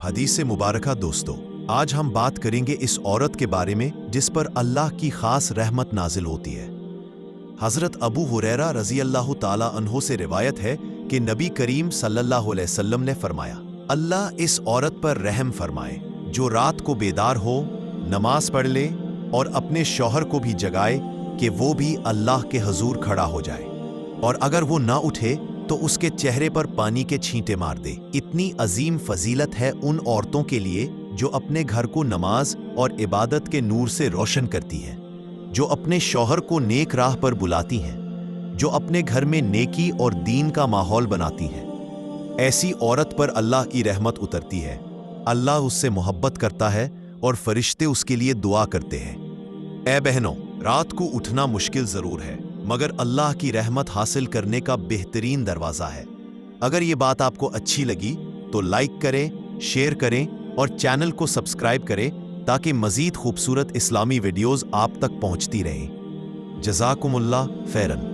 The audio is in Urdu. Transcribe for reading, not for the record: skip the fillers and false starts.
حدیث مبارکہ دوستو، آج ہم بات کریں گے اس عورت کے بارے میں جس پر اللہ کی خاص رحمت نازل ہوتی ہے۔ حضرت ابو ہریرہ رضی اللہ تعالی عنہ سے روایت ہے کہ نبی کریم صلی اللہ علیہ وسلم نے فرمایا، اللہ اس عورت پر رحم فرمائے جو رات کو بیدار ہو، نماز پڑھ لے اور اپنے شوہر کو بھی جگائے کہ وہ بھی اللہ کے حضور کھڑا ہو جائے، اور اگر وہ نہ اٹھے تو اس کے چہرے پر پانی کے چھینٹے مار دے۔ اتنی عظیم فضیلت ہے ان عورتوں کے لیے جو اپنے گھر کو نماز اور عبادت کے نور سے روشن کرتی ہیں، جو اپنے شوہر کو نیک راہ پر بلاتی ہیں، جو اپنے گھر میں نیکی اور دین کا ماحول بناتی ہیں۔ ایسی عورت پر اللہ کی رحمت اترتی ہے، اللہ اس سے محبت کرتا ہے اور فرشتے اس کے لیے دعا کرتے ہیں۔ اے بہنوں، رات کو اٹھنا مشکل ضرور ہے، مگر اللہ کی رحمت حاصل کرنے کا بہترین دروازہ ہے۔ اگر یہ بات آپ کو اچھی لگی تو لائک کریں، شیئر کریں اور چینل کو سبسکرائب کریں تاکہ مزید خوبصورت اسلامی ویڈیوز آپ تک پہنچتی رہیں۔ جزاکم اللہ خیرن۔